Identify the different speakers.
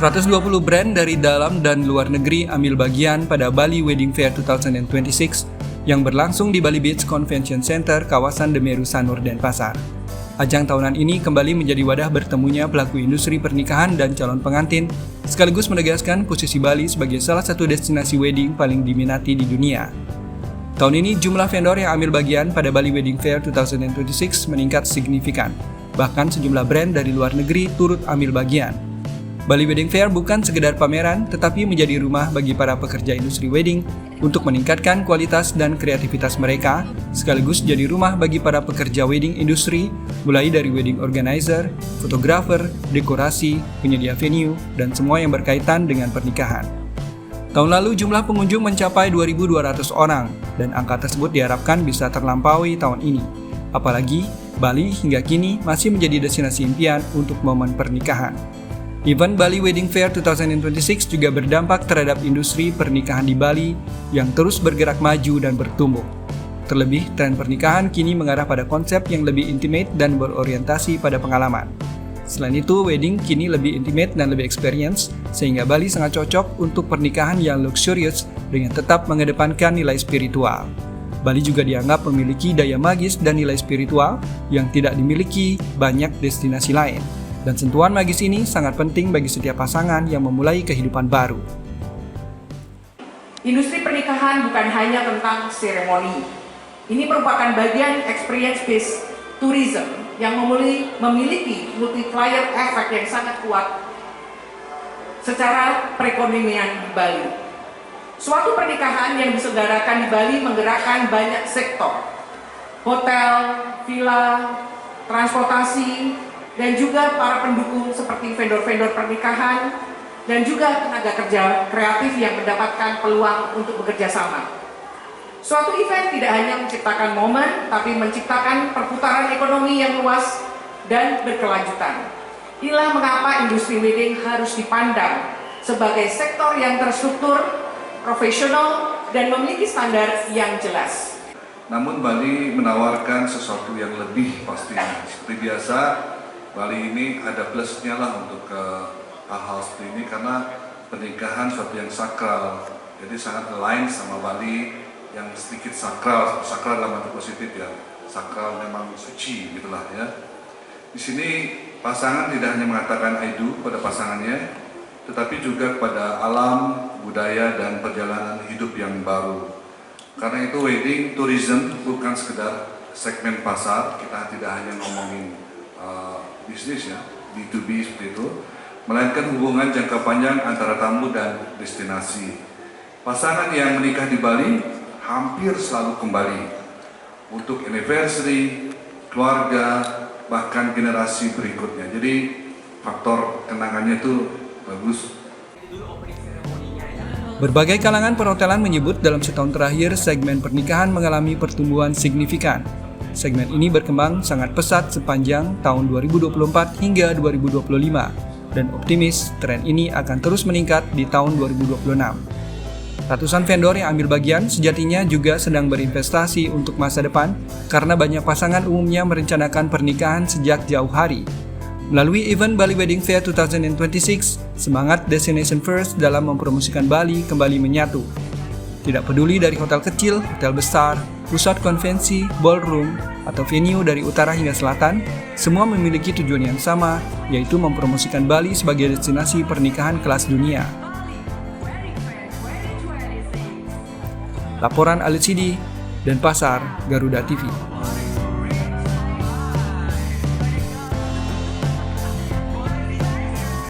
Speaker 1: 120 brand dari dalam dan luar negeri ambil bagian pada Bali Wedding Fair 2026 yang berlangsung di Bali Beach Convention Center, kawasan Demeru Sanur, Denpasar. Ajang tahunan ini kembali menjadi wadah bertemunya pelaku industri pernikahan dan calon pengantin, sekaligus menegaskan posisi Bali sebagai salah satu destinasi wedding paling diminati di dunia. Tahun ini jumlah vendor yang ambil bagian pada Bali Wedding Fair 2026 meningkat signifikan. Bahkan sejumlah brand dari luar negeri turut ambil bagian. Bali Wedding Fair bukan sekedar pameran, tetapi menjadi rumah bagi para pekerja industri wedding untuk meningkatkan kualitas dan kreativitas mereka, sekaligus jadi rumah bagi para pekerja wedding industri, mulai dari wedding organizer, fotografer, dekorasi, penyedia venue, dan semua yang berkaitan dengan pernikahan. Tahun lalu jumlah pengunjung mencapai 2.200 orang, dan angka tersebut diharapkan bisa terlampaui tahun ini. Apalagi, Bali hingga kini masih menjadi destinasi impian untuk momen pernikahan. Event Bali Wedding Fair 2026 juga berdampak terhadap industri pernikahan di Bali yang terus bergerak maju dan bertumbuh. Terlebih, tren pernikahan kini mengarah pada konsep yang lebih intimate dan berorientasi pada pengalaman. Selain itu, wedding kini lebih intimate dan lebih experience, sehingga Bali sangat cocok untuk pernikahan yang luxurious dengan tetap mengedepankan nilai spiritual. Bali juga dianggap memiliki daya magis dan nilai spiritual yang tidak dimiliki banyak destinasi lain. Dan sentuhan magis ini sangat penting bagi setiap pasangan yang memulai kehidupan baru.
Speaker 2: Industri pernikahan bukan hanya tentang seremoni. Ini merupakan bagian experience-based tourism yang memiliki multiplier effect yang sangat kuat secara perekonomian di Bali. Suatu pernikahan yang diselenggarakan di Bali menggerakkan banyak sektor, hotel, villa, transportasi, dan juga para pendukung seperti vendor-vendor pernikahan dan juga tenaga kerja kreatif yang mendapatkan peluang untuk bekerja sama. Suatu event tidak hanya menciptakan momen, tapi menciptakan perputaran ekonomi yang luas dan berkelanjutan. Inilah mengapa industri wedding harus dipandang sebagai sektor yang terstruktur, profesional, dan memiliki standar yang jelas.
Speaker 3: Namun Bali menawarkan sesuatu yang lebih pastinya. Seperti biasa, Bali ini ada plusnya lah untuk hal-hal seperti ini karena pernikahan suatu yang sakral, jadi sangat align sama Bali yang sedikit sakral dalam arti positif ya, sakral memang suci gitulah ya. Di sini pasangan tidak hanya mengatakan I do pada pasangannya, tetapi juga kepada alam, budaya dan perjalanan hidup yang baru. Karena itu wedding tourism bukan sekedar segmen pasar, kita tidak hanya ngomongin bisnis ya, B2B seperti itu, melainkan hubungan jangka panjang antara tamu dan destinasi. Pasangan yang menikah di Bali hampir selalu kembali untuk anniversary, keluarga, bahkan generasi berikutnya. Jadi faktor kenangannya itu bagus.
Speaker 1: Berbagai kalangan perhotelan menyebut dalam setahun terakhir segmen pernikahan mengalami pertumbuhan signifikan. Segmen ini berkembang sangat pesat sepanjang tahun 2024 hingga 2025 dan optimis tren ini akan terus meningkat di tahun 2026. Ratusan vendor yang ambil bagian sejatinya juga sedang berinvestasi untuk masa depan karena banyak pasangan umumnya merencanakan pernikahan sejak jauh hari. Melalui event Bali Wedding Fair 2026, semangat Destination First dalam mempromosikan Bali kembali menyatu. Tidak peduli dari hotel kecil, hotel besar, pusat konvensi, ballroom, atau venue dari utara hingga selatan, semua memiliki tujuan yang sama, yaitu mempromosikan Bali sebagai destinasi pernikahan kelas dunia. Laporan Alid Sidi, Denpasar, Garuda TV.